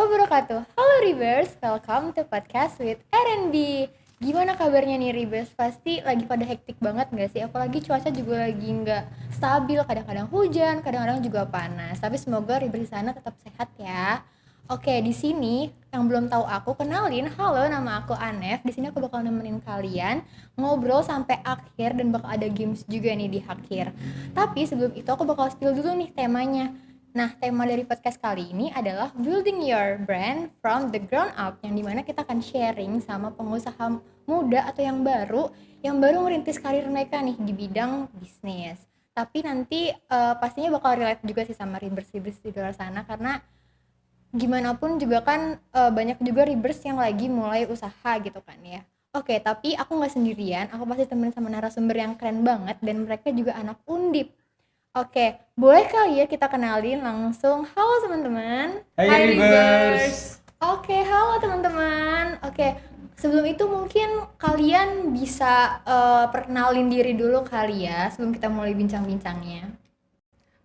wabarakatuh. Halo Rivers, welcome to podcast with R&B. Gimana kabarnya nih Rivers? Pasti lagi pada hektik banget gak sih? Apalagi cuaca juga lagi nggak stabil, kadang-kadang hujan, kadang-kadang juga panas. Tapi semoga Rivers di sana tetap sehat ya. Oke, di sini yang belum tahu aku kenalin, halo nama aku Anef. Di sini aku bakal nemenin kalian ngobrol sampai akhir dan bakal ada games juga nih di akhir. Tapi sebelum itu aku bakal spill dulu nih temanya. Nah, tema dari podcast kali ini adalah Building Your Brand from the Ground Up, yang dimana kita akan sharing sama pengusaha muda atau yang baru merintis karir mereka nih di bidang bisnis. Tapi nanti pastinya bakal relate juga sih sama Ribers di luar sana, karena gimana pun juga kan banyak juga Ribers yang lagi mulai usaha gitu kan ya. Oke, tapi aku nggak sendirian, aku pasti temenin sama narasumber yang keren banget dan mereka juga anak Undip. Oke, boleh kali ya kita kenalin langsung. Halo teman-teman. Hai Rivers. Oke, halo teman-teman. Oke, sebelum itu mungkin kalian bisa perkenalin diri dulu kali ya sebelum kita mulai bincang-bincangnya.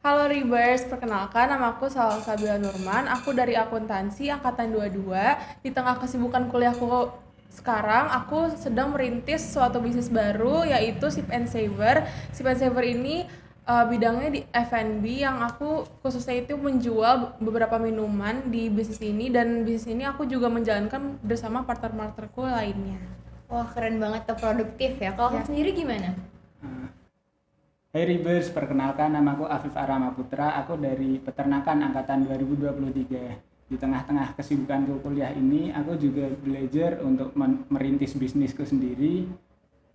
Halo Rivers, perkenalkan nama aku Salsabila Nurman. Aku dari akuntansi angkatan 22. Di tengah kesibukan kuliahku sekarang, aku sedang merintis suatu bisnis baru yaitu Sip and Saver. Sip and Saver ini bidangnya di F&B, yang aku khususnya itu menjual beberapa minuman di bisnis ini, dan bisnis ini aku juga menjalankan bersama partner-partnerku lainnya. Wah, keren banget tuh, produktif ya. Kalau kamu sendiri gimana? Hai Rivers, perkenalkan nama aku Afif Arama Putra. Aku dari peternakan angkatan 2023. Di tengah-tengah kesibukanku kuliah ini, aku juga belajar untuk merintis bisnisku sendiri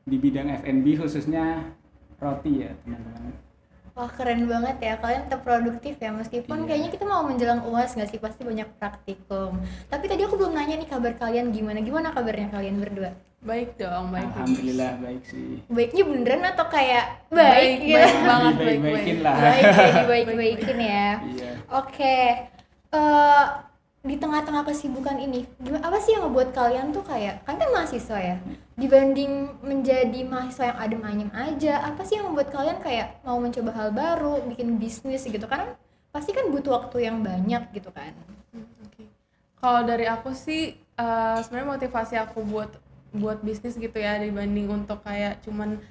di bidang F&B, khususnya roti ya teman-teman. Wah, keren banget ya, kalian tetap produktif ya, meskipun kayaknya kita mau menjelang UAS nggak sih, pasti banyak praktikum. Tapi tadi aku belum nanya nih kabar kalian gimana kabarnya kalian berdua? Baik dong, baik. Alhamdulillah baik sih. Baiknya beneran atau kayak baik gitu? Baik banget, Baik-baikin lah. Baik, ya dibaik-baikin ya. Iya. Oke, di tengah-tengah kesibukan ini, apa sih yang ngebuat kalian tuh kayak, kan mahasiswa ya, dibanding menjadi mahasiswa yang adem ayem aja, apa sih yang membuat kalian kayak mau mencoba hal baru, bikin bisnis gitu? Karena pasti kan butuh waktu yang banyak gitu kan. Okay. Kalau dari aku sih sebenarnya motivasi aku buat bisnis gitu ya, dibanding untuk kayak cuman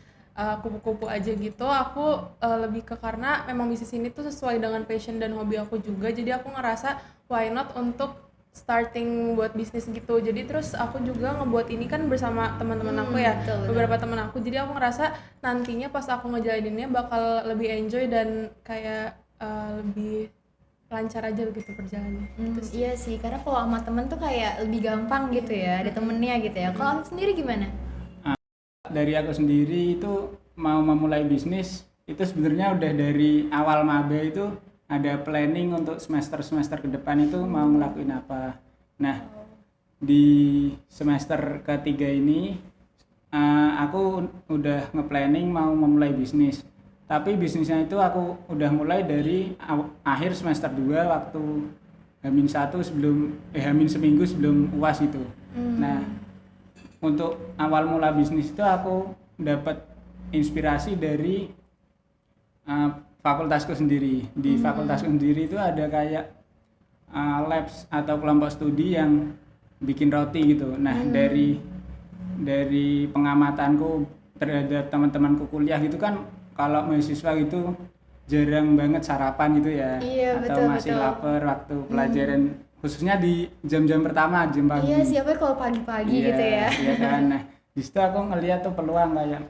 kupu-kupu aja gitu, aku lebih ke karena memang bisnis ini tuh sesuai dengan passion dan hobi aku juga, jadi aku ngerasa why not untuk starting buat bisnis gitu. Jadi terus aku juga ngebuat ini kan bersama teman-teman aku ya, betul. beberapa teman aku, jadi aku ngerasa nantinya pas aku ngejalaninnya bakal lebih enjoy dan kayak lebih lancar aja gitu perjalanannya. Iya sih, karena kalau sama temen tuh kayak lebih gampang gitu ya, ada temennya gitu ya. Kalau kamu sendiri gimana? Dari aku sendiri itu mau memulai bisnis itu sebenarnya udah dari awal maba itu ada planning untuk semester ke depan itu mau ngelakuin apa. Nah, di semester ketiga ini aku udah nge-planning mau memulai bisnis. Tapi bisnisnya itu aku udah mulai dari akhir semester 2 waktu Hamin seminggu sebelum UAS itu. Nah, untuk awal mula bisnis itu aku dapat inspirasi dari fakultasku sendiri. Di fakultasku sendiri itu ada kayak labs atau kelompok studi yang bikin roti gitu. Nah, dari pengamatanku terhadap teman-temanku kuliah gitu kan, kalau mahasiswa gitu jarang banget sarapan gitu ya. Iya, atau masih lapar waktu pelajaran, khususnya di jam-jam pertama, jam pagi. Iya, siapa kalau pagi-pagi gitu ya. Iya kan. Nah, di situ aku ngeliat tuh peluang kayak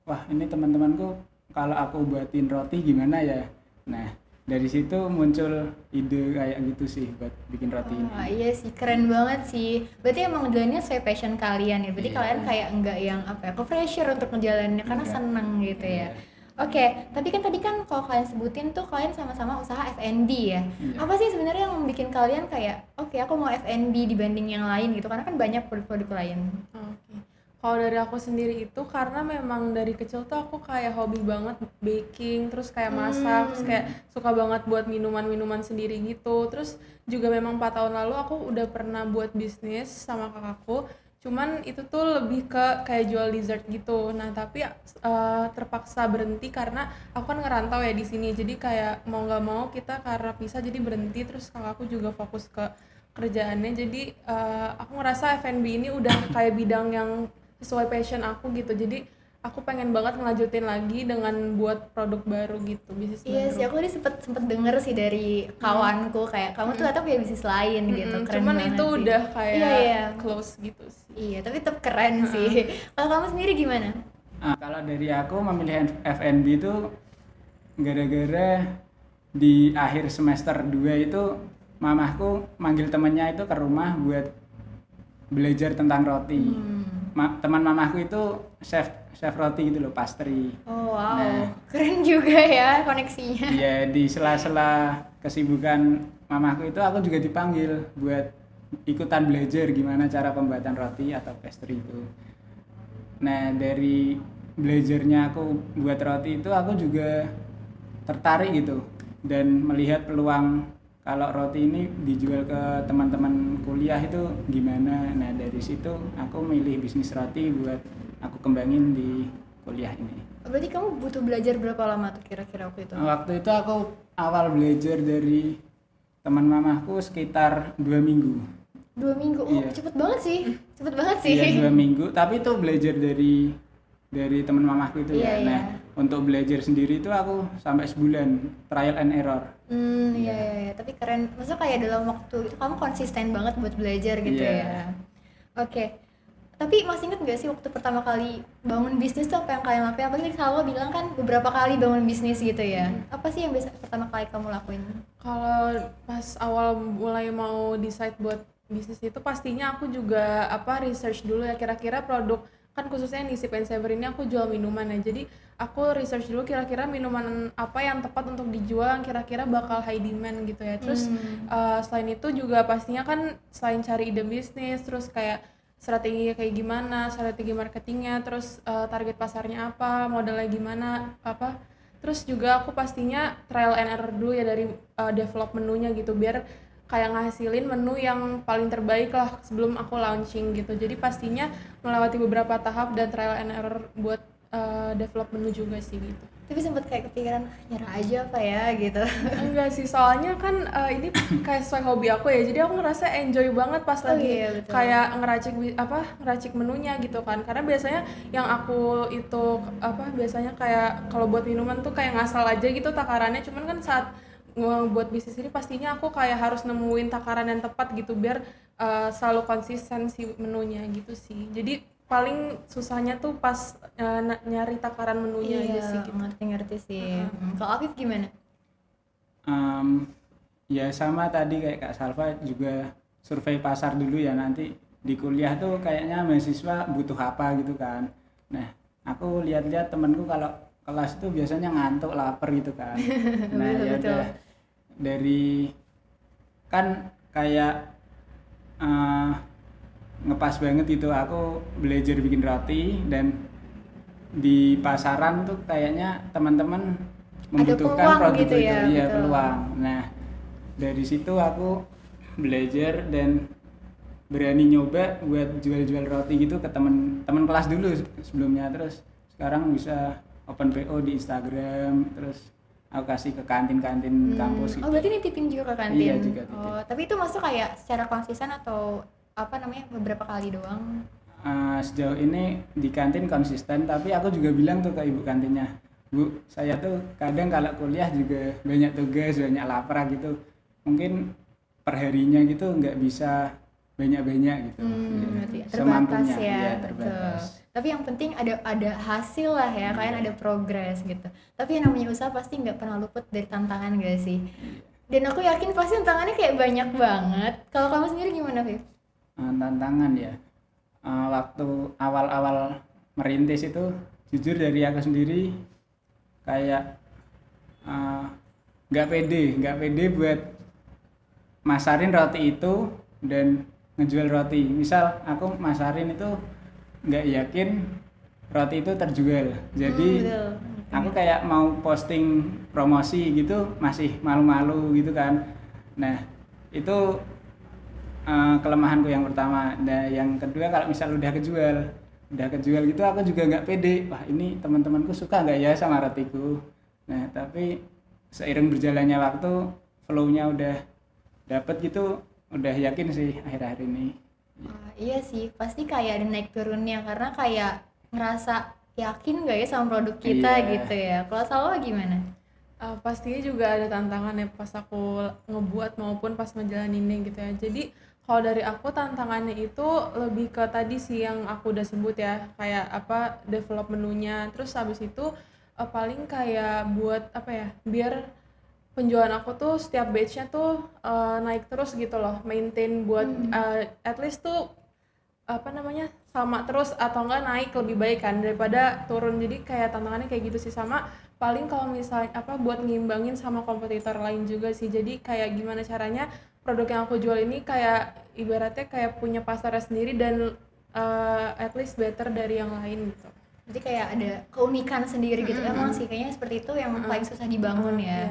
wah, ini teman-temanku kalau aku buatin roti gimana ya. Nah, dari situ muncul ide kayak gitu sih buat bikin roti ini. Iya sih, keren banget sih. Berarti emang jalannya sesuai passion kalian ya. Berarti Iya. kalian kayak enggak yang apa ya, ke pressure untuk ngejalaninnya karena Enggak. seneng gitu ya. Oke, tapi kan tadi kan kalau kalian sebutin tuh kalian sama-sama usaha F&B ya. Iya. Apa sih sebenarnya yang bikin kalian kayak oke, aku mau F&B dibanding yang lain gitu? Karena kan banyak produk-produk lain. Oke. Kalau dari aku sendiri itu karena memang dari kecil tuh aku kayak hobi banget baking, terus kayak masak, terus kayak suka banget buat minuman-minuman sendiri gitu. Terus juga memang 4 tahun lalu aku udah pernah buat bisnis sama kakakku. Cuman itu tuh lebih ke kayak jual dessert gitu. Nah, tapi terpaksa berhenti karena aku kan ngerantau ya di sini. Jadi kayak mau nggak mau kita karena pisah jadi berhenti, terus kakakku juga fokus ke kerjaannya. Jadi aku ngerasa F&B ini udah kayak bidang yang sesuai passion aku gitu. Jadi aku pengen banget ngelanjutin lagi dengan buat produk baru gitu, bisnis Iya baru. sih, aku tadi sempet denger sih dari kawanku kayak kamu tuh ternyata punya bisnis lain gitu, keren Cuman banget itu sih. udah kayak Iya, iya. close gitu sih. Iya, tapi tetap keren sih. Kalau kamu sendiri gimana? Kalau dari aku memilih F&B itu gara-gara di akhir semester 2 itu mamahku manggil temennya itu ke rumah buat belajar tentang roti. Teman mamahku itu chef roti gitu loh, pastry. Oh wow, Nah. keren juga ya koneksinya. Iya, di sela-sela kesibukan mamahku itu aku juga dipanggil buat ikutan belajar gimana cara pembuatan roti atau pastry itu. Nah, dari belajarnya aku buat roti itu aku juga tertarik gitu dan melihat peluang kalau roti ini dijual ke teman-teman kuliah itu gimana. Nah, dari situ aku milih bisnis roti buat aku kembangin di kuliah ini. Berarti kamu butuh belajar berapa lama tuh kira-kira waktu itu? Waktu itu aku awal belajar dari teman mamahku sekitar 2 minggu. 2 minggu, oh Iya. cepet banget sih, cepet banget sih. Iya, 2 minggu, tapi itu belajar dari teman mamahku itu Iya, ya. Nah, iya. untuk belajar sendiri itu aku sampai sebulan trial and error. Iya, iya, iya, tapi keren. Maksudnya kayak dalam waktu itu kamu konsisten banget buat belajar gitu Iya. ya. Oke. Tapi masih inget gak sih waktu pertama kali bangun bisnis tuh apa yang kalian lakuin? Apa sih kalau bilang kan beberapa kali bangun bisnis gitu ya. Apa sih yang biasa pertama kali kamu lakuin? Kalau pas awal mulai mau decide buat bisnis itu pastinya aku juga research dulu ya kira-kira produk, kan khususnya di Sip and Savor ini aku jual minuman ya. Jadi aku research dulu kira-kira minuman apa yang tepat untuk dijual yang kira-kira bakal high demand gitu ya. Terus selain itu juga pastinya kan selain cari ide bisnis, terus kayak strategi kayak gimana, strategi marketingnya, terus target pasarnya apa, modalnya gimana, terus juga aku pastinya trial and error dulu ya dari develop menunya gitu, biar kayak ngasilin menu yang paling terbaik lah sebelum aku launching gitu. Jadi pastinya melewati beberapa tahap dan trial and error buat develop menu juga sih gitu. Tapi sempet kayak kepikiran nyerah aja apa ya gitu. Enggak sih, soalnya kan ini kayak sesuai hobi aku ya, jadi aku ngerasa enjoy banget pas Oh lagi iya, betul. kayak ngeracik menunya gitu kan. Karena biasanya yang aku itu biasanya kayak kalau buat minuman tuh kayak ngasal aja gitu takarannya, cuman kan saat buat bisnis ini pastinya aku kayak harus nemuin takaran yang tepat gitu biar selalu konsisten si menunya gitu sih. Jadi paling susahnya tuh pas nyari takaran menunya aja sih gitu. ngerti sih. Kalau Afif gimana? Ya sama tadi kayak Kak Salva juga survei pasar dulu ya, nanti di kuliah tuh kayaknya mahasiswa butuh apa gitu kan. Nah, aku lihat-lihat temenku kalau kelas itu biasanya ngantuk, lapar gitu kan. Nah, ya Betul. udah dari kan kayak ngepas banget itu aku belajar bikin roti, dan di pasaran tuh kayaknya teman-teman membutuhkan peluang produk gitu itu, ya, iya betul. peluang. Nah, dari situ aku belajar dan berani nyoba buat jual-jual roti gitu ke teman-teman kelas dulu sebelumnya, terus sekarang bisa open PO di Instagram, terus aku kasih ke kantin-kantin kampus gitu. Oh berarti nitipin juga ke kantin? Iya, juga titip. Oh, tapi itu masuk kayak secara konsisten atau beberapa kali doang? Sejauh ini di kantin konsisten, tapi aku juga bilang tuh ke ibu kantinnya, Bu, saya tuh kadang kalau kuliah juga banyak tugas, banyak lapar gitu, mungkin perharinya gitu nggak bisa banyak-banyak gitu. Ya, Berarti terbatas semampunya, ya, iya, betul. terbatas. Tapi yang penting ada hasil lah ya, kalian ada progres gitu. Tapi yang namanya usaha pasti nggak pernah luput dari tantangan gak sih? Dan aku yakin pasti tantangannya kayak banyak banget. Kalau kamu sendiri gimana, Viv? Tantangan ya, waktu awal-awal merintis itu jujur dari aku sendiri kayak nggak pede buat masarin roti itu dan ngejual roti. Misal aku masarin itu nggak yakin roti itu terjual, jadi Betul. aku kayak mau posting promosi gitu masih malu-malu gitu kan. Nah, itu kelemahanku yang pertama. Nah yang kedua kalau misal udah kejual gitu aku juga nggak pede, wah ini teman-temanku suka nggak ya sama rotiku. Nah tapi seiring berjalannya waktu flow-nya udah dapet gitu, udah yakin sih akhir-akhir ini. Iya sih, pasti kayak ada naik turunnya karena kayak ngerasa yakin gak ya sama produk kita Iya. gitu ya. Kalau Salwa gimana? Pastinya juga ada tantangan ya pas aku ngebuat maupun pas ngejalaninnya gitu ya. Jadi kalau dari aku tantangannya itu lebih ke tadi sih yang aku udah sebut ya, kayak apa develop menunya. Terus habis itu paling kayak buat apa ya, biar penjualan aku tuh setiap batch-nya tuh naik terus gitu loh, maintain buat at least tuh apa namanya sama terus atau enggak naik lebih baik kan daripada turun. Jadi kayak tantangannya kayak gitu sih. Sama paling kalau misalnya apa buat ngimbangin sama kompetitor lain juga sih. Jadi kayak gimana caranya produk yang aku jual ini kayak ibaratnya kayak punya pasarnya sendiri dan at least better dari yang lain gitu. Jadi kayak ada keunikan sendiri gitu. Emang sih kayaknya seperti itu yang paling susah dibangun ya. Iya.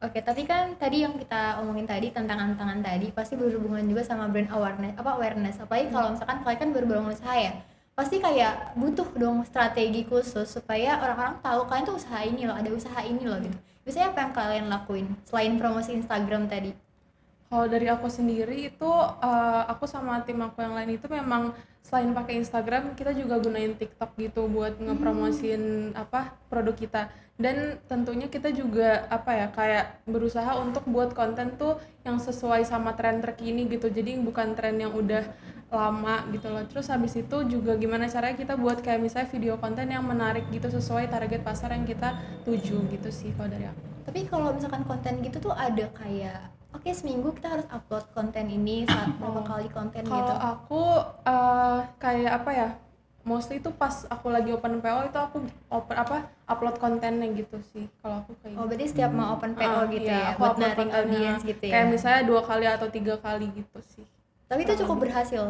Oke, tapi kan tadi yang kita omongin tadi tantangan-tantangan tadi pasti berhubungan juga sama brand awareness. Apalagi kalau misalkan kalian kan baru bangun usaha ya. Pasti kayak butuh dong strategi khusus supaya orang-orang tahu kalian tuh usaha ini loh, ada usaha ini loh gitu. Biasanya apa yang kalian lakuin selain promosi Instagram tadi? Kalau dari aku sendiri itu aku sama tim aku yang lain itu memang selain pakai Instagram kita juga gunain TikTok gitu buat ngepromosin apa produk kita. Dan tentunya kita juga apa ya kayak berusaha untuk buat konten tuh yang sesuai sama tren terkini gitu. Jadi bukan tren yang udah lama gitu loh. Terus habis itu juga gimana caranya kita buat kayak misalnya video konten yang menarik gitu sesuai target pasar yang kita tuju gitu sih kalau dari aku. Tapi kalau misalkan konten gitu tuh ada kayak oke, seminggu kita harus upload konten ini berapa kali konten gitu. Kalau aku kayak apa ya? Mostly itu pas aku lagi open PO itu aku upload kontennya gitu sih. Kalau aku kayak Oh, gitu. berarti setiap mau open PO gitu Iya, ya, aku buat upload narik kontennya. audience gitu ya. Kayak misalnya 2 kali atau 3 kali gitu sih. Tapi itu cukup berhasil.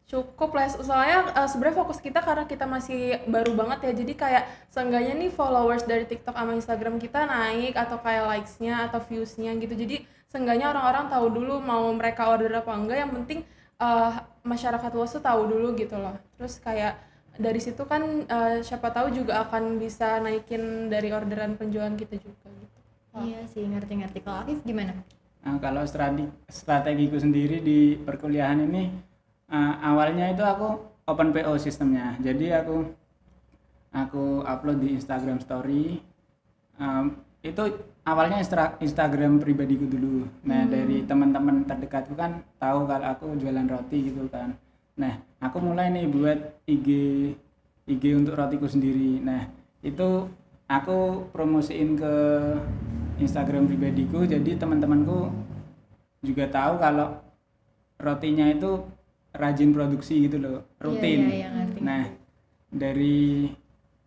Cukup lah, soalnya sebenarnya fokus kita karena kita masih baru banget ya, jadi kayak seenggaknya nih followers dari TikTok sama Instagram kita naik atau kayak likes-nya atau views-nya gitu. Jadi seenggaknya orang-orang tahu dulu mau mereka order apa enggak, yang penting masyarakat luas tuh tahu dulu gitu loh. Terus kayak dari situ kan siapa tahu juga akan bisa naikin dari orderan penjualan kita juga gitu. Iya sih, ngerti-ngerti. Kalau Afif gimana? Nah, kalau strategiku sendiri di perkuliahan ini awalnya itu aku open PO sistemnya. Jadi aku upload di Instagram Story. Itu awalnya Instagram pribadiku dulu. Nah dari teman-teman terdekatku kan tahu kalau aku jualan roti gitu kan. Nah aku mulai nih buat IG untuk rotiku sendiri. Nah itu aku promosiin ke Instagram pribadiku. Jadi teman-temanku juga tahu kalau rotinya itu rajin produksi gitu loh, rutin. Iya, ngerti. Nah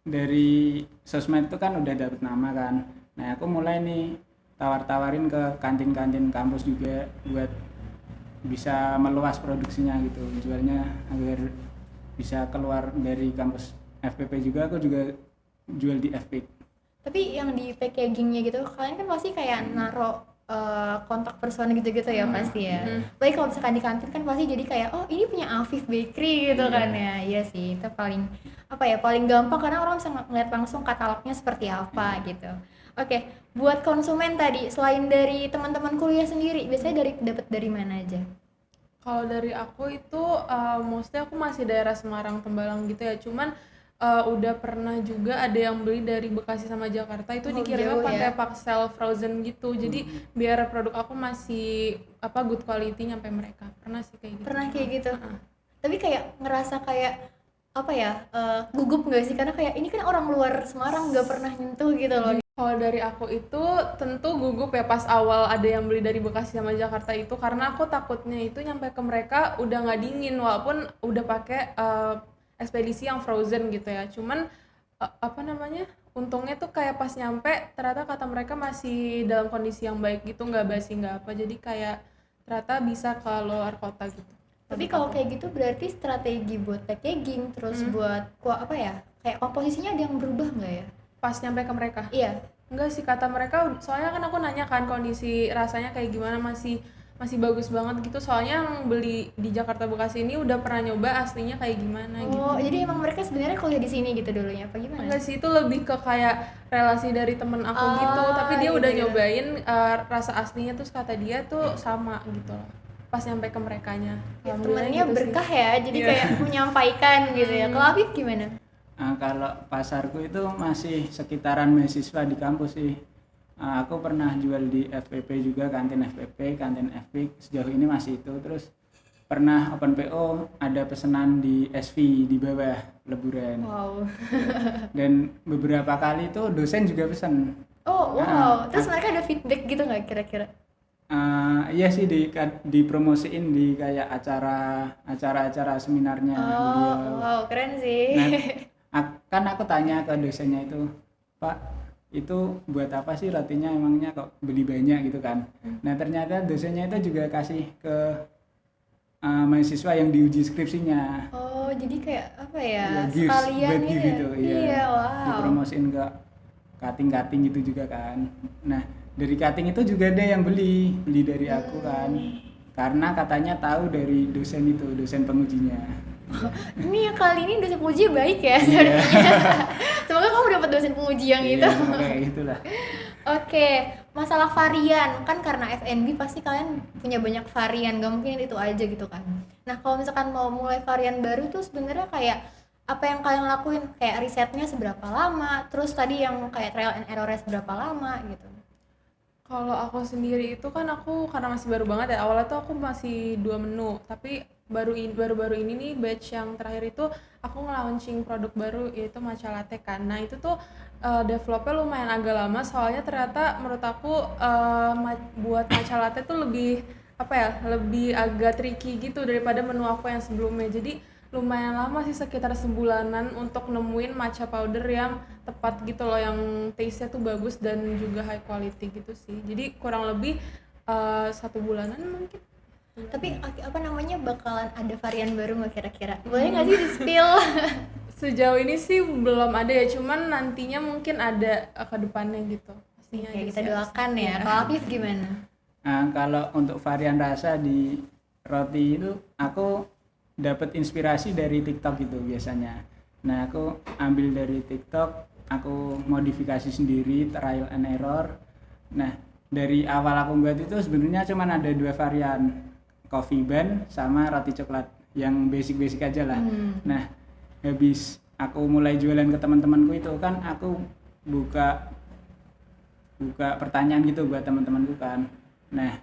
dari sosmed itu kan udah dapet nama kan. Nah aku mulai nih tawar-tawarin ke kantin-kantin kampus juga buat bisa meluas produksinya gitu, jualnya agar bisa keluar dari kampus FPP juga. Aku juga jual di FP. Tapi yang di packagingnya gitu, kalian kan pasti kayak naro kontak person gitu-gitu ya pasti ya. Baik kalau misalkan di kantin kan pasti jadi kayak oh ini punya Afif Bakery gitu kan ya. Iya sih, itu paling apa ya, paling gampang karena orang bisa ngeliat langsung katalognya seperti apa gitu. Oke, buat konsumen tadi selain dari teman-teman kuliah sendiri, biasanya dapat dari mana aja? Kalau dari aku itu mostly aku masih daerah Semarang, Tembalang gitu ya. Cuman udah pernah juga ada yang beli dari Bekasi sama Jakarta itu Oh, dikirimnya jauh pakai ya. parcel frozen gitu. Jadi biar produk aku masih apa good quality nyampe mereka. Pernah sih kayak gitu. Pernah kayak gitu. Tapi kayak ngerasa kayak apa ya, gugup nggak sih karena kayak ini kan orang luar Semarang nggak pernah nyentuh gitu loh. Kalau dari aku itu tentu gugup ya pas awal ada yang beli dari Bekasi sama Jakarta itu, karena aku takutnya itu nyampe ke mereka udah nggak dingin walaupun udah pakai ekspedisi yang frozen gitu ya. Cuman apa namanya, untungnya tuh kayak pas nyampe ternyata kata mereka masih dalam kondisi yang baik gitu, nggak basi nggak apa, jadi kayak ternyata bisa ke luar kota gitu. Tapi kalau kayak gitu berarti strategi buat packaging terus buat apa ya, kayak komposisinya ada yang berubah nggak ya? Pas nyampe ke mereka Iya. enggak sih, kata mereka, soalnya kan aku nanya kan kondisi rasanya kayak gimana, masih masih bagus banget gitu, soalnya yang beli di Jakarta Bekasi ini udah pernah nyoba aslinya kayak gimana gitu. Oh, jadi emang mereka sebenarnya kuliah di sini gitu dulunya apa gimana? Enggak sih, itu lebih ke kayak relasi dari temen aku gitu, tapi dia udah gitu. nyobain rasa aslinya, terus kata dia tuh sama gitu loh pas nyampe ke merekanya. Alhamdulillah Temennya gitu sih. berkah ya, jadi Iya. kayak menyampaikan gitu ya. Kalau Afif gimana? Kalau pasarku itu masih sekitaran mahasiswa di kampus sih. Aku pernah jual di FPP juga, kantin FPP, kantin FPIK, sejauh ini masih itu. Terus pernah open PO, ada pesanan di SV di bawah Leburan. Wow. Dan beberapa kali itu dosen juga pesan. Oh, wow. Terus mereka ada feedback gitu nggak kira-kira? Iya sih dipromosiin di kayak acara-acara seminarnya beliau. Oh, wow, keren sih. Nah, kan aku tanya ke dosennya itu, Pak, itu buat apa sih rotinya, emangnya kok beli banyak gitu kan. Nah ternyata dosennya itu juga kasih ke mahasiswa yang diuji skripsinya. Oh, jadi kayak apa ya? Ya, gifts, Sekalian buat gitu. gift Ya? gitu, Iya, wow. dipromosiin ke cutting gitu juga kan. Nah dari cutting itu juga ada yang beli dari aku kan, karena katanya tahu dari dosen itu, dosen pengujinya. Ini yang kali ini dosen penguji baik ya Iya. sebenarnya. Semoga kamu dapat dosen penguji yang itu. Iya, sama kayak gitulah. Oke, masalah varian kan karena F&B pasti kalian punya banyak varian, gak mungkin itu aja gitu kan. Nah kalau misalkan mau mulai varian baru tuh sebenarnya kayak apa yang kalian lakuin? Kayak risetnya seberapa lama? Terus tadi yang kayak trial and error-nya seberapa lama gitu? Kalau aku sendiri itu kan aku karena masih baru banget ya, awalnya tuh aku masih 2 menu, tapi baru-baru ini nih batch yang terakhir itu aku nge-launching produk baru yaitu matcha latte kan. Nah itu tuh developnya lumayan agak lama, soalnya ternyata menurut aku buat matcha latte tuh lebih apa ya, lebih agak tricky gitu daripada menu aku yang sebelumnya. Jadi lumayan lama sih, sekitar sebulanan untuk nemuin matcha powder yang tepat gitu loh, yang taste-nya tuh bagus dan juga high quality gitu sih. Jadi kurang lebih 1 bulanan mungkin. Tapi apa namanya bakalan ada varian baru nggak kira-kira? Boleh nggak sih di spill? Sejauh ini sih belum ada ya, cuman nantinya mungkin ada ke depannya gitu. Pastinya Oke, ada kita sih. doakan ya. Kalau Afif gimana? Kalau untuk varian rasa di roti itu aku dapat inspirasi dari TikTok gitu biasanya. Nah aku ambil dari TikTok, aku modifikasi sendiri, trial and error. Nah dari awal aku buat itu sebenarnya cuma ada 2 varian, coffee bun sama roti coklat, yang basic aja lah. Nah habis aku mulai jualan ke teman-temanku itu kan, aku buka pertanyaan gitu buat teman-temanku kan. Nah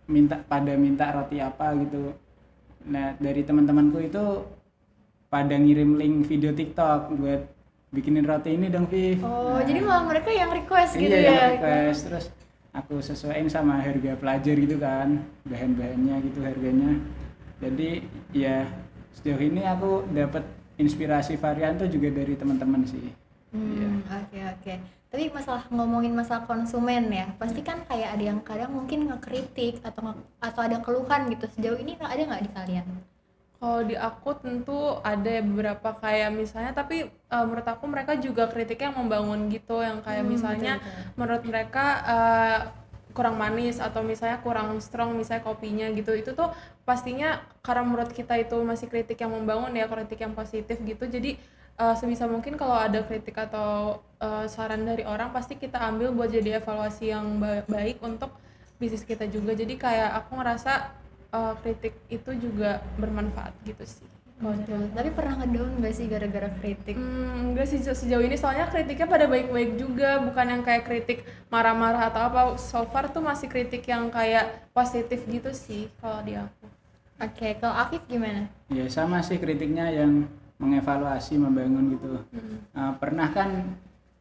minta roti apa gitu. Nah dari teman-temanku itu pada ngirim link video TikTok buat bikinin roti ini dong Viv. Oh, jadi malah mereka yang request gitu Iya, ya? yang request. Terus aku sesuaiin sama harga pelajar gitu kan, bahan-bahannya gitu harganya. Jadi ya sejauh ini aku dapat inspirasi varian tuh juga dari teman-teman sih. Iya. Oke. Tapi ngomongin masalah konsumen ya, pasti kan kayak ada yang kadang mungkin ngekritik atau ada keluhan gitu. Sejauh ini ada nggak di kalian? Kalau di aku tentu ada ya beberapa kayak misalnya, tapi menurut aku mereka juga kritiknya yang membangun gitu, yang kayak misalnya betul. menurut mereka kurang manis atau misalnya kurang strong misalnya kopinya gitu. Itu tuh pastinya karena menurut kita itu masih kritik yang membangun ya, kritik yang positif gitu. Jadi sebisa mungkin kalau ada kritik atau saran dari orang pasti kita ambil buat jadi evaluasi yang baik untuk bisnis kita juga. Jadi kayak aku ngerasa kritik itu juga bermanfaat gitu sih. Betul. Tapi pernah ngedown nggak sih gara-gara kritik? Enggak sih sejauh ini, soalnya kritiknya pada baik-baik juga, bukan yang kayak kritik marah-marah atau apa. So far tuh masih kritik yang kayak positif gitu sih kalau di aku. Oke, kalau Afif gimana? Ya sama sih, kritiknya yang mengevaluasi, membangun gitu. Pernah kan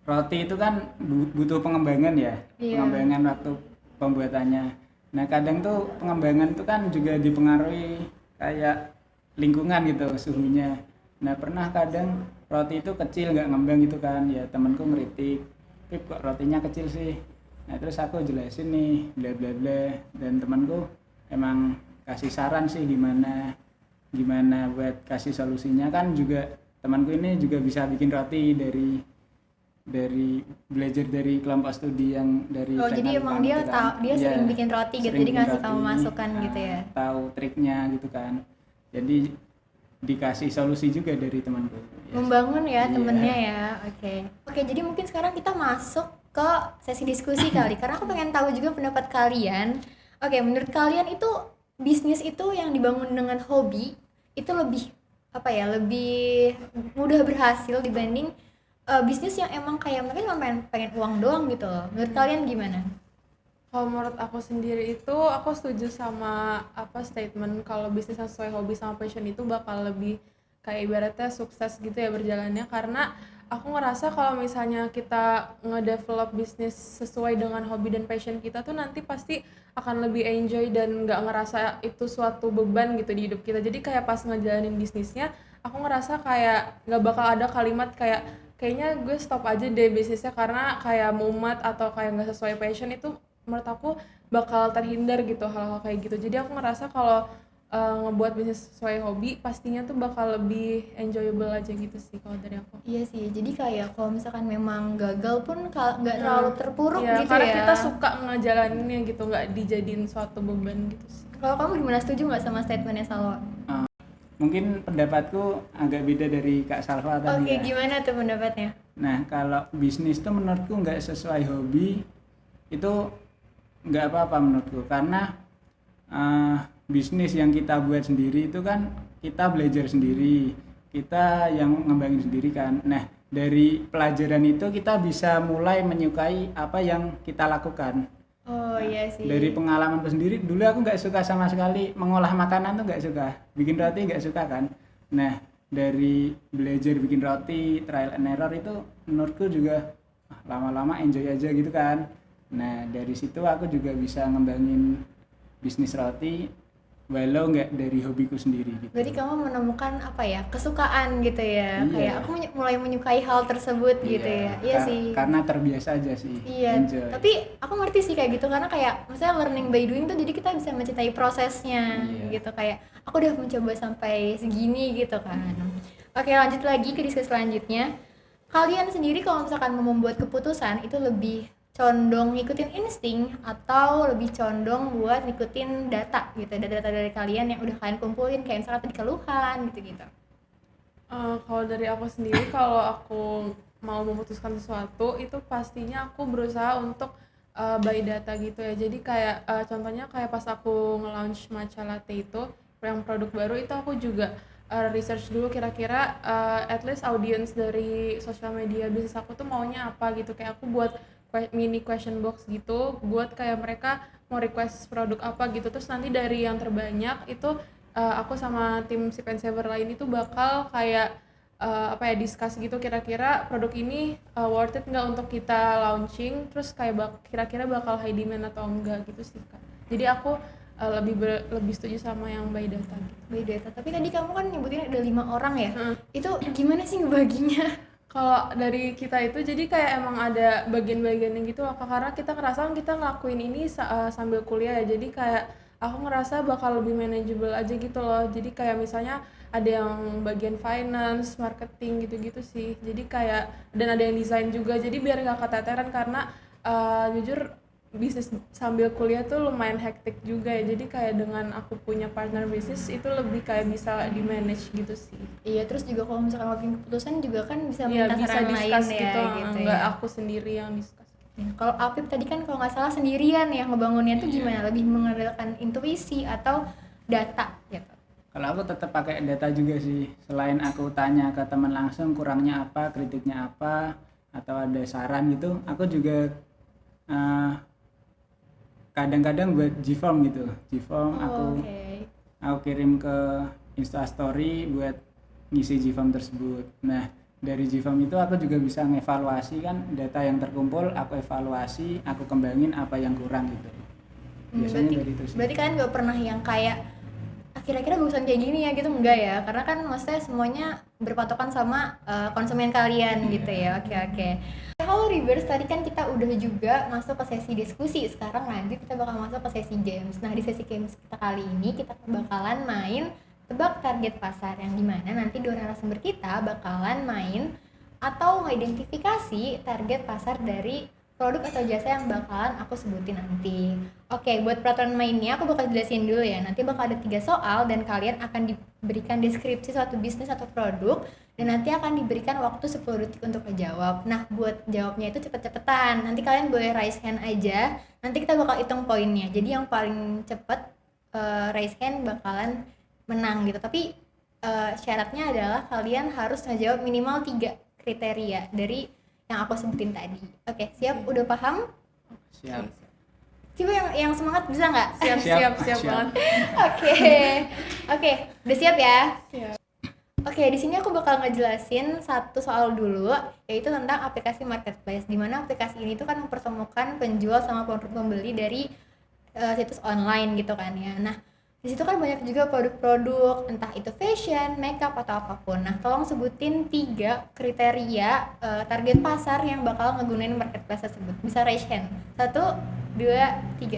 roti itu kan butuh pengembangan ya, pengembangan waktu pembuatannya. Nah kadang tuh pengembangan tuh kan juga dipengaruhi kayak lingkungan gitu, suhunya. Nah pernah kadang roti itu kecil nggak ngembang gitu kan, ya temanku ngeritik, Pip kok rotinya kecil sih. Nah terus aku jelasin nih bla bla bla, dan temanku emang kasih saran sih gimana buat kasih solusinya. Kan juga temanku ini juga bisa bikin roti dari belajar dari kelompok studi yang dari Oh, jadi teknik emang lingkungan dia gitu tahu, dia Iya, sering bikin roti gitu, sering jadi bikin ngasih tahu roti, masukan gitu ya. tahu triknya gitu kan. Jadi dikasih solusi juga dari temanku. Ya. Membangun ya Iya. temennya ya. Oke, jadi mungkin sekarang kita masuk ke sesi diskusi kali, karena aku pengen tahu juga pendapat kalian. Oke, menurut kalian itu bisnis itu yang dibangun dengan hobi itu lebih apa ya, lebih mudah berhasil dibanding bisnis yang emang kayak mereka cuma pengen uang doang gitu loh. Menurut kalian gimana? Kalau menurut aku sendiri itu aku setuju sama statement kalau bisnis yang sesuai hobi sama passion itu bakal lebih kayak ibaratnya sukses gitu ya berjalannya, karena aku ngerasa kalau misalnya kita ngedevelop bisnis sesuai dengan hobi dan passion kita tuh nanti pasti akan lebih enjoy dan nggak ngerasa itu suatu beban gitu di hidup kita. Jadi kayak pas ngejalanin bisnisnya aku ngerasa kayak nggak bakal ada kalimat kayak kayaknya gue stop aja deh bisnisnya karena kayak mumet atau kayak nggak sesuai passion. Itu menurut aku bakal terhindar gitu hal-hal kayak gitu. Jadi aku ngerasa kalau ngebuat bisnis sesuai hobi pastinya tuh bakal lebih enjoyable aja gitu sih kalau dari aku. Iya sih, jadi kayak kalau misalkan memang gagal pun nggak terlalu terpuruk Iya, gitu karena ya. kita suka ngejalaninnya gitu, nggak dijadiin suatu beban gitu sih. Kalau kamu gimana, setuju nggak sama statementnya Salwa? Mungkin pendapatku agak beda dari Kak Salva tadi Oke, ya. gimana tuh pendapatnya? Nah, kalau bisnis tuh menurutku nggak sesuai hobi itu nggak apa-apa menurutku, karena bisnis yang kita buat sendiri itu kan kita belajar sendiri, kita yang ngembangin sendiri kan. Nah, dari pelajaran itu kita bisa mulai menyukai apa yang kita lakukan. Oh iya sih. Dari pengalamanku sendiri, dulu aku nggak suka sama sekali mengolah makanan tuh, nggak suka, bikin roti nggak suka kan. Nah, dari belajar bikin roti, trial and error itu menurutku juga lama-lama enjoy aja gitu kan. Nah, dari situ aku juga bisa ngembangin bisnis roti walau nggak dari hobiku sendiri gitu. Berarti kamu menemukan apa ya, kesukaan gitu ya. Iya. Kayak aku mulai menyukai hal tersebut gitu ya. Iya sih. Karena terbiasa aja sih. Iya, Enjoy. tapi aku ngerti sih kayak gitu, karena kayak misalnya learning by doing tuh jadi kita bisa mencintai prosesnya. Iya. Gitu, kayak aku udah mencoba sampai segini gitu kan. Oke, lanjut lagi ke diskusi selanjutnya. Kalian sendiri kalau misalkan mau membuat keputusan itu lebih condong ngikutin insting atau lebih condong buat ngikutin data gitu, data-data dari kalian yang udah kalian kumpulin, kayak misalkan tadi keluhan gitu-gitu. Kalau dari aku sendiri, kalau aku mau memutuskan sesuatu itu pastinya aku berusaha untuk by data gitu ya. Jadi kayak contohnya kayak pas aku nge-launch matcha latte itu yang produk baru itu aku juga research dulu kira-kira at least audience dari sosial media bisnis aku tuh maunya apa gitu. Kayak aku buat mini question box gitu buat kayak mereka mau request produk apa gitu, terus nanti dari yang terbanyak itu aku sama tim Sip and Saver lain itu bakal kayak discuss gitu kira-kira produk ini worth it nggak untuk kita launching, terus kayak kira-kira bakal high demand atau enggak gitu sih Kak. Jadi aku lebih setuju sama yang by data gitu. By data, tapi tadi kamu kan nyebutin ada 5 orang ya. Itu gimana sih ngebaginya? Kalau dari kita itu jadi kayak emang ada bagian-bagiannya gitu loh Kak, karena kita ngerasa kita ngelakuin ini sambil kuliah ya, jadi kayak aku ngerasa bakal lebih manageable aja gitu loh. Jadi kayak misalnya ada yang bagian finance, marketing gitu-gitu sih, jadi kayak dan ada yang desain juga, jadi biar nggak keteteran karena jujur bisnis sambil kuliah tuh lumayan hektik juga ya. Jadi kayak dengan aku punya partner bisnis itu lebih kayak bisa di manage gitu sih. Iya, terus juga kalau misalkan mau bikin keputusan juga kan bisa Iya, minta bisa saran lain discuss ya gitu, gitu nggak ya. aku sendiri yang discuss. Ya, kalau Apip tadi kan kalau nggak salah sendirian ya ngebangunnya tuh gimana? Lebih mengandalkan intuisi atau data gitu? Kalau aku tetap pakai data juga sih. Selain aku tanya ke teman langsung kurangnya apa, kritiknya apa, atau ada saran gitu, aku juga kadang-kadang buat Gform gitu. Gform aku kirim ke Instastory buat ngisi Gform tersebut. Nah, dari Gform itu aku juga bisa ngevaluasi kan data yang terkumpul, aku evaluasi, aku kembangin apa yang kurang gitu. Biasanya dari itu sih. Berarti kalian nggak pernah yang kayak kira-kira bagusan kayak gini ya gitu, enggak ya? Karena kan maksudnya semuanya berpatokan sama konsumen kalian gitu ya. Oke. Halo Rivers, tadi kan kita udah juga masuk ke sesi diskusi. Sekarang lanjut kita bakal masuk ke sesi games. Nah, di sesi games kita kali ini kita bakalan main tebak target pasar, yang dimana nanti dua narasumber kita bakalan main atau mengidentifikasi target pasar dari produk atau jasa yang bakalan aku sebutin nanti. Oke, buat peraturan mainnya aku bakal jelasin dulu ya. Nanti bakal ada 3 soal dan kalian akan diberikan deskripsi suatu bisnis atau produk dan nanti akan diberikan waktu 10 detik untuk menjawab. Nah, buat jawabnya itu cepet-cepetan. Nanti kalian boleh raise hand aja. Nanti kita bakal hitung poinnya. Jadi yang paling cepet raise hand bakalan menang gitu. Tapi syaratnya adalah kalian harus ngejawab minimal 3 kriteria dari yang aku sebutin tadi. Oke, siap? Udah paham? Siap. Coba yang semangat bisa nggak? Siap banget. Oke, udah siap ya? Siap. Oke, di sini aku bakal ngejelasin satu soal dulu, yaitu tentang aplikasi marketplace. Di mana aplikasi ini tuh kan mempertemukan penjual sama pembeli dari situs online gitu kan ya. Nah, di situ kan banyak juga produk-produk, entah itu fashion, makeup atau apapun. Nah, tolong sebutin 3 kriteria target pasar yang bakal ngegunain marketplace tersebut. Bisa raise hand. 1, 2, 3.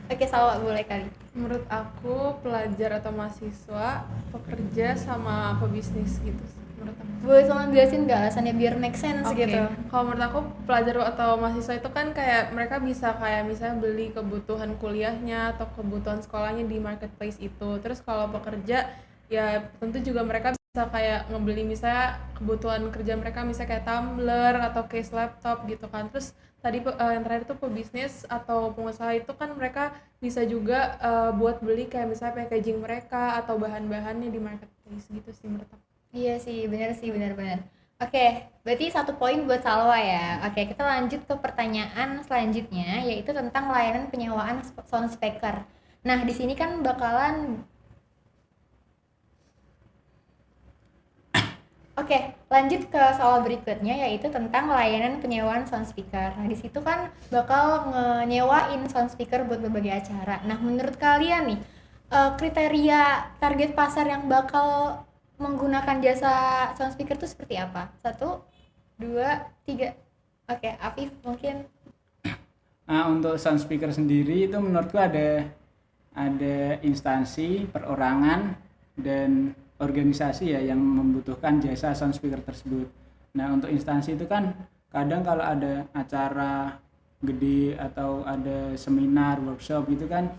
Oke, Salwa boleh kali. Menurut aku pelajar atau mahasiswa, pekerja sama pebisnis gitu sih, menurut aku. Boleh tolong jelasin nggak alasannya biar make sense Oke, gitu? kalau menurut aku pelajar atau mahasiswa itu kan kayak mereka bisa kayak misalnya beli kebutuhan kuliahnya atau kebutuhan sekolahnya di marketplace itu. Terus kalau pekerja ya tentu juga mereka bisa kayak ngebeli misalnya kebutuhan kerja mereka misalnya kayak tumbler atau case laptop gitu kan. Terus tadi yang terakhir itu pebisnis atau pengusaha itu kan mereka bisa juga buat beli kayak misalnya packaging mereka atau bahan-bahannya di marketplace gitu sih menurut aku. Iya sih, benar. Oke, berarti 1 poin buat Salwa ya. Oke, kita lanjut ke pertanyaan selanjutnya, yaitu tentang layanan penyewaan sound speaker. Nah, di sini kan bakalan Oke, lanjut ke soal berikutnya, yaitu tentang layanan penyewaan sound speaker. Nah, di situ kan bakal nyewain sound speaker buat berbagai acara. Nah, menurut kalian nih, kriteria target pasar yang bakal menggunakan jasa sound speaker itu seperti apa? 1, 2, 3. Oke, Afif mungkin. Nah, untuk sound speaker sendiri itu menurutku ada instansi, perorangan, dan organisasi ya yang membutuhkan jasa sound speaker tersebut. Nah, untuk instansi itu kan kadang kalau ada acara gede atau ada seminar, workshop gitu kan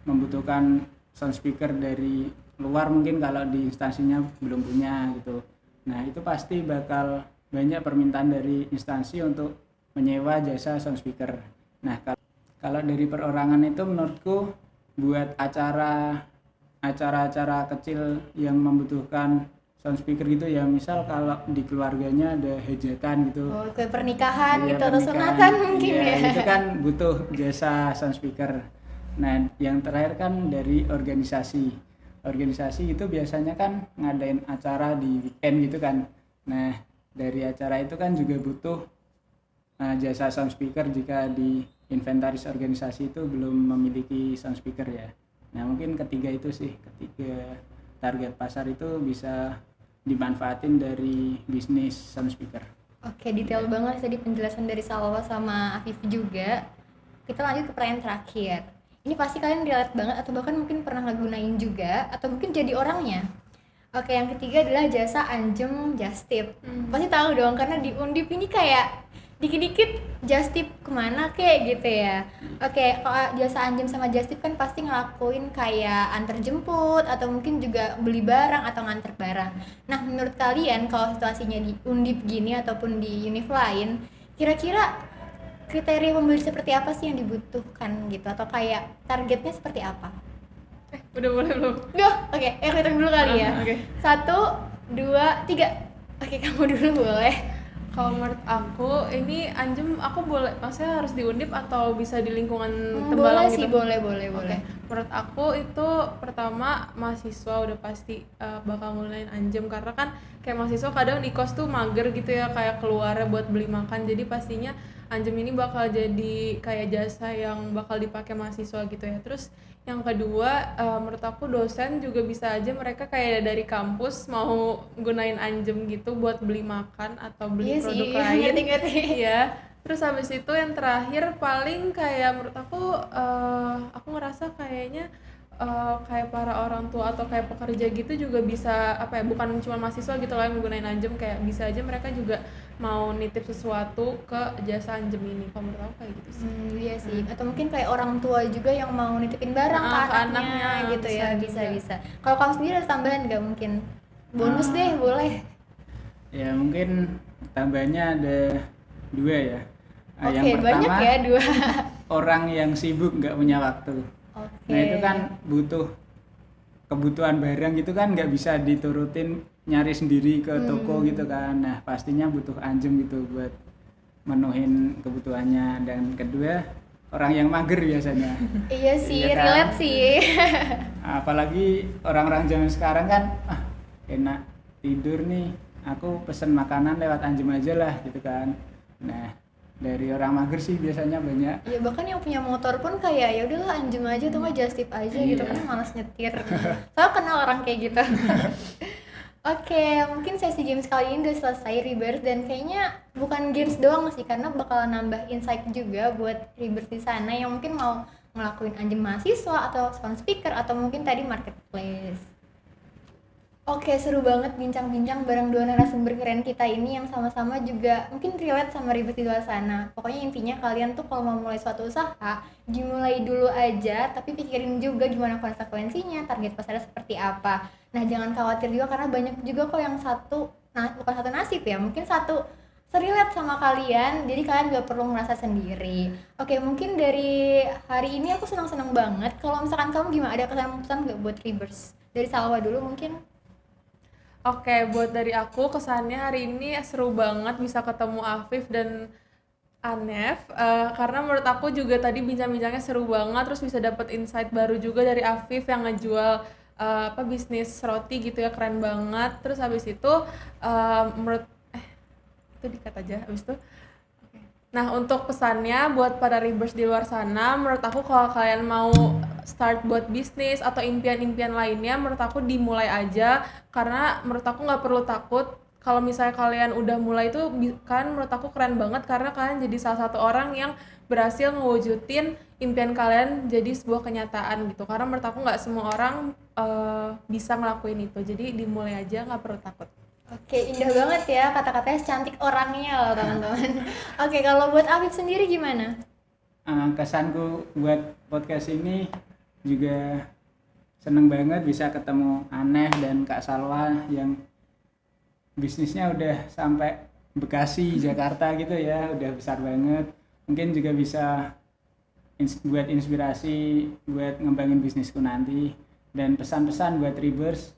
membutuhkan sound speaker dari luar, mungkin kalau di instansinya belum punya gitu. Nah, itu pasti bakal banyak permintaan dari instansi untuk menyewa jasa sound speaker. Nah, kalau dari perorangan itu menurutku buat acara-acara kecil yang membutuhkan sound speaker gitu ya, misal kalau di keluarganya ada hajatan gitu. Oh, ke pernikahan Iya, gitu atau pernikahan. sunatan mungkin Iya, ya. itu kan butuh jasa sound speaker. Nah, yang terakhir kan dari organisasi itu biasanya kan ngadain acara di weekend gitu kan. Nah, dari acara itu kan juga butuh jasa sound speaker jika di inventaris organisasi itu belum memiliki sound speaker ya. Nah, mungkin ketiga target pasar itu bisa dimanfaatin dari bisnis sound speaker. Oke, detail banget tadi penjelasan dari Salwa sama Afif juga. Kita lanjut ke pertanyaan terakhir. Ini pasti kalian relate banget atau bahkan mungkin pernah ngegunain juga atau mungkin jadi orangnya. Oke, yang ketiga adalah jasa Anjem Justip. Pasti tahu dong karena di Undip ini kayak dikit-dikit Justip kemana kayak gitu ya. Oke, kalau jasa Anjem sama Justip kan pasti ngelakuin kayak antar jemput atau mungkin juga beli barang atau nganter barang. Nah, menurut kalian kalau situasinya di Undip gini ataupun di univ lain, kira-kira kriteria pembeli seperti apa sih yang dibutuhkan gitu atau kayak targetnya seperti apa? Udah boleh belum? Duh, oke, aku hitung dulu kali ya. Oke. 1, 2, 3. Oke, kamu dulu boleh. Kalau menurut aku ini Anjem aku boleh maksudnya harus di Undip atau bisa di lingkungan Tembalang Boleh gitu? sih, boleh. Oke. Menurut aku itu pertama mahasiswa udah pasti bakal ngulain Anjem karena kan kayak mahasiswa kadang di kos tuh mager gitu ya kayak keluarnya buat beli makan, jadi pastinya Anjem ini bakal jadi kayak jasa yang bakal dipakai mahasiswa gitu ya. Terus yang kedua menurut aku dosen juga bisa aja mereka kayak dari kampus mau gunain Anjem gitu buat beli makan atau beli Iya produk sih, lain. ngerti. Iya. Terus habis itu yang terakhir paling kayak menurut aku ngerasa kayaknya kayak para orang tua atau kayak pekerja gitu juga bisa apa ya, bukan cuma mahasiswa gitu lah yang menggunain Anjem, kayak bisa aja mereka juga mau nitip sesuatu ke jasa Anjem ini. Kalau menurut aku kayak gitu sih. Iya sih, atau mungkin kayak orang tua juga yang mau nitipin barang ke Ke anaknya, anaknya, gitu ya, bisa bisa. Kalau kamu sendiri ada tambahan nggak mungkin? Bonus deh, boleh. Ya mungkin tambahannya ada 2 ya. Yang Oke, banyak pertama, ya 2. orang yang sibuk nggak punya waktu. Oke. Nah itu kan butuh kebutuhan barang gitu kan nggak bisa diturutin nyari sendiri ke toko gitu kan. Nah pastinya butuh Anjem gitu buat menuhin kebutuhannya. Dan kedua, orang yang mager biasanya. Iya sih, Iya kan? relate sih. Apalagi orang-orang zaman sekarang kan enak tidur nih, aku pesen makanan lewat Anjem aja lah gitu kan. Nah dari orang mager sih biasanya banyak. Ya bahkan yang punya motor pun kayak ya udahlah Anjem aja atau nggak just tip aja gitu, Iya. kan malas nyetir. Soalnya kenal orang kayak gitu. Oke, mungkin sesi games kali ini udah selesai Rebirth, dan kayaknya bukan games doang sih, karena bakalan nambah insight juga buat Rebirth di sana yang mungkin mau ngelakuin Anjem mahasiswa atau sound speaker atau mungkin tadi marketplace. Oke, seru banget bincang-bincang bareng 2 narasumber keren kita ini yang sama-sama juga mungkin relate sama Rebirth di luar sana. Pokoknya intinya kalian tuh kalau mau mulai suatu usaha, dimulai dulu aja, tapi pikirin juga gimana konsekuensinya, target pasarnya seperti apa. Nah, jangan khawatir juga karena banyak juga kok yang bukan satu nasib ya, mungkin satu serelate sama kalian, jadi kalian gak perlu merasa sendiri. Oke, mungkin dari hari ini aku senang-senang banget. Kalau misalkan kamu gimana, ada kesan-kesan gak buat Rebirth? Dari Salwa dulu mungkin. Oke, buat dari aku kesannya hari ini seru banget bisa ketemu Afif dan Anef, karena menurut aku juga tadi bincang-bincangnya seru banget, terus bisa dapet insight baru juga dari Afif yang ngejual bisnis roti gitu ya, keren banget. Terus habis itu menurut itu dikat aja habis itu. Nah, untuk pesannya buat para Rebirth di luar sana, menurut aku kalau kalian mau start buat bisnis atau impian-impian lainnya, menurut aku dimulai aja, karena menurut aku nggak perlu takut. Kalau misalnya kalian udah mulai itu kan menurut aku keren banget, karena kalian jadi salah satu orang yang berhasil ngewujudin impian kalian jadi sebuah kenyataan gitu. Karena menurut aku nggak semua orang bisa ngelakuin itu, jadi dimulai aja, nggak perlu takut. Oke, indah banget ya kata-katanya, secantik orangnya loh teman-teman. Oke, kalau buat Afif sendiri gimana? Kesanku buat podcast ini juga seneng banget bisa ketemu Aneh dan Kak Salwa yang bisnisnya udah sampai Bekasi, Jakarta gitu ya, udah besar banget. Mungkin juga bisa buat inspirasi buat ngembangin bisnisku nanti. Dan pesan-pesan buat Rebirth,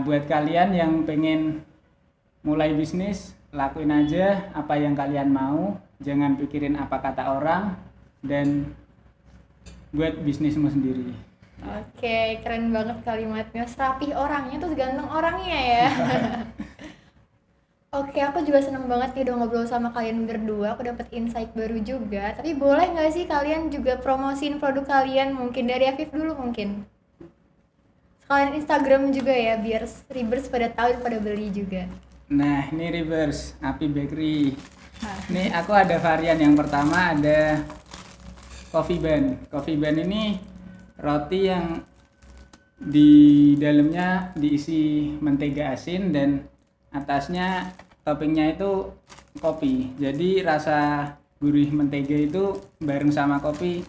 buat kalian yang pengen mulai bisnis, lakuin aja apa yang kalian mau, jangan pikirin apa kata orang, dan buat bisnismu sendiri. Oke, keren banget kalimatnya, serapih orangnya terus ganteng orangnya ya. Oke, aku juga seneng banget nih udah ngobrol sama kalian berdua, aku dapet insight baru juga. Tapi boleh nggak sih kalian juga promosiin produk kalian, mungkin dari Afif dulu mungkin. Sekalian Instagram juga ya, biar Rebirth pada tahu dan pada beli juga. Nah, ini Rebirth Api Bakery. Ini aku ada varian yang pertama, ada coffee bun. Coffee bun ini roti yang di dalamnya diisi mentega asin dan atasnya toppingnya itu kopi. Jadi rasa gurih mentega itu bareng sama kopi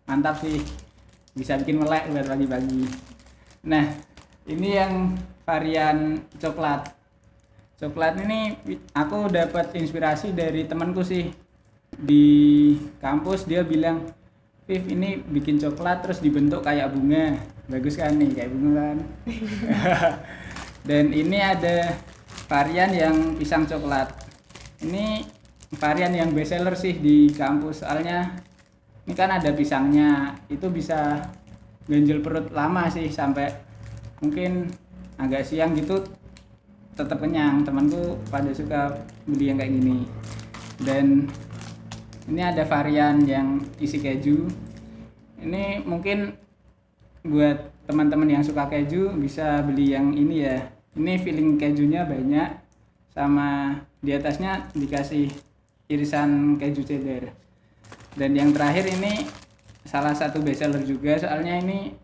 mantap sih. Bisa bikin melek buat pagi-pagi. Nah, ini yang varian coklat. Coklat ini aku dapat inspirasi dari temanku sih. Di kampus dia bilang, "Viv, ini bikin coklat terus dibentuk kayak bunga. Bagus kan nih, kayak bunga kan?" Dan ini ada varian yang pisang coklat. Ini varian yang best seller sih di kampus, soalnya ini kan ada pisangnya, itu bisa ganjel perut lama sih, sampai mungkin agak siang gitu tetap kenyang. Temanku pada suka beli yang kayak gini. Dan ini ada varian yang isi keju. Ini mungkin buat teman-teman yang suka keju bisa beli yang ini ya. Ini filling kejunya banyak, sama di atasnya dikasih irisan keju cheddar. Dan yang terakhir ini salah satu best seller juga, soalnya ini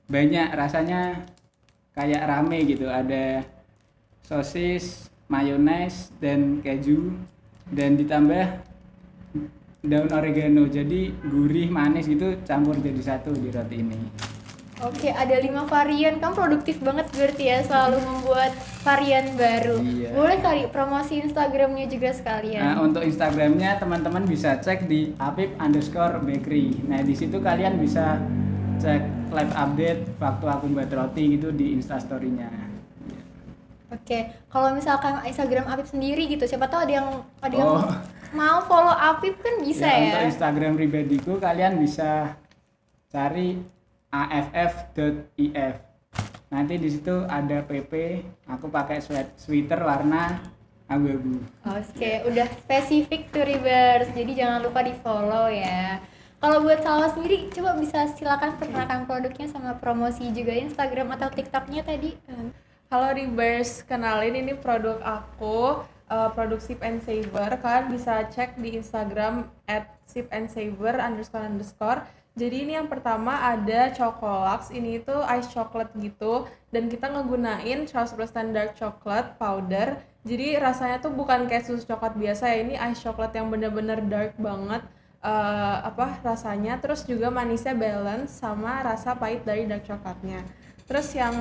banyak rasanya kayak rame gitu, ada sosis, mayones dan keju dan ditambah daun oregano, jadi gurih manis gitu campur jadi satu di roti ini. Oke, ada 5 varian. Kamu produktif banget berarti ya, selalu membuat varian baru. Iya. Boleh kali promosi Instagramnya juga sekalian. Nah, untuk Instagramnya teman-teman bisa cek di apip_bakery. Nah, di situ kalian bisa cek live update waktu aku buat roti gitu di Instastory-nya. Oke, kalau misalkan Instagram Apip sendiri gitu, siapa tahu ada yang Oh. mau follow Apip kan bisa Untuk ya. Instagram pribadiku kalian bisa cari aff.if. Nanti di situ ada PP, aku pakai sweater warna abu-abu. Oke, udah spesifik tuh Rivers, jadi jangan lupa di follow ya. Kalau buat Salwa sendiri, coba bisa silakan perkenalkan produknya sama promosi juga Instagram atau TikToknya tadi. Halo Rivers, kenalin ini produk aku, produk Sip and Savor. Kalian bisa cek di Instagram @sipandsaver__. Jadi ini yang pertama ada Chocolax, ini itu ice chocolate gitu, dan kita ngegunain 100% dark chocolate powder. Jadi rasanya tuh bukan kayak susu coklat biasa ya, ini ice chocolate yang bener-bener dark banget rasanya. Terus juga manisnya balance sama rasa pahit dari dark coklatnya. Terus yang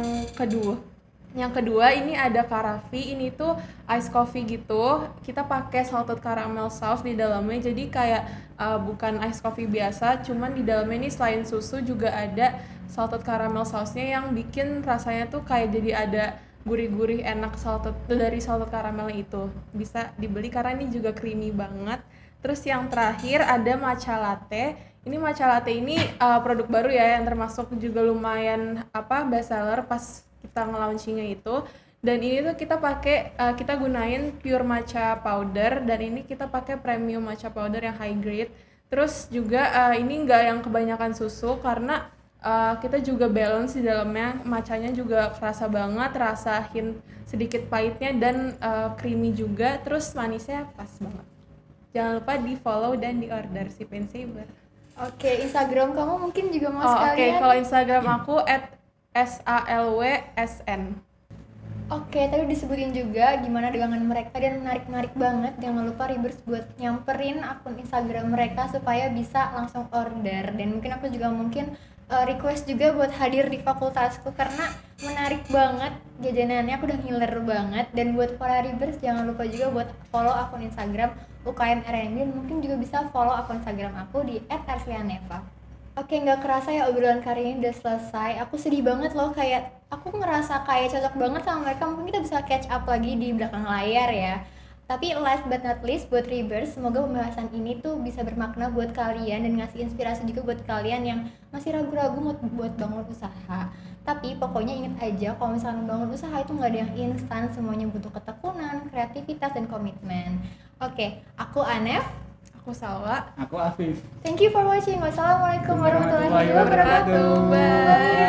kedua ini ada Carafi, ini tuh ice coffee gitu. Kita pakai salted caramel sauce di dalamnya, jadi kayak bukan ice coffee biasa, cuman di dalamnya ini selain susu juga ada salted caramel sauce-nya yang bikin rasanya tuh kayak jadi ada gurih-gurih enak dari salted caramel itu. Bisa dibeli karena ini juga creamy banget. Terus yang terakhir ada matcha latte. Ini matcha latte ini produk baru ya, yang termasuk juga lumayan best seller pas kita nge-launchingnya itu. Dan ini tuh kita gunain pure matcha powder, dan ini kita pakai premium matcha powder yang high grade. Terus juga ini nggak yang kebanyakan susu karena kita juga balance di dalamnya. Matchanya juga kerasa banget, rasa hint sedikit pahitnya dan creamy juga. Terus manisnya pas banget. Jangan lupa di follow dan di order Sip and Savor. Oke, Instagram kamu mungkin juga mau Oke, sekalian. kalau Instagram aku @salwsn. Oke, tadi disebutin juga gimana dagangan mereka dan menarik-menarik banget. Jangan lupa Rivers buat nyamperin akun Instagram mereka supaya bisa langsung order. Dan mungkin aku juga request juga buat hadir di fakultasku karena menarik banget jajanannya, aku udah ngiler banget. Dan buat para Rivers jangan lupa juga buat follow akun Instagram UKM RNB, dan mungkin juga bisa follow akun Instagram aku di @arslianeva. Oke, nggak kerasa ya obrolan kali ini udah selesai. Aku sedih banget loh, kayak aku ngerasa kayak cocok banget sama mereka. Mungkin kita bisa catch up lagi di belakang layar ya. Tapi last but not least buat Rivers, semoga pembahasan ini tuh bisa bermakna buat kalian dan ngasih inspirasi juga buat kalian yang masih ragu-ragu buat bangun usaha. Tapi pokoknya ingat aja, kalau misalnya bangun usaha itu nggak ada yang instan, semuanya butuh ketekunan, kreativitas, dan komitmen. Oke, aku Anef. Aku Salwa. Aku Afif. Thank you for watching. Wassalamualaikum warahmatullahi Warahmatullahi wabarakatuh. wabarakatuh. Bye.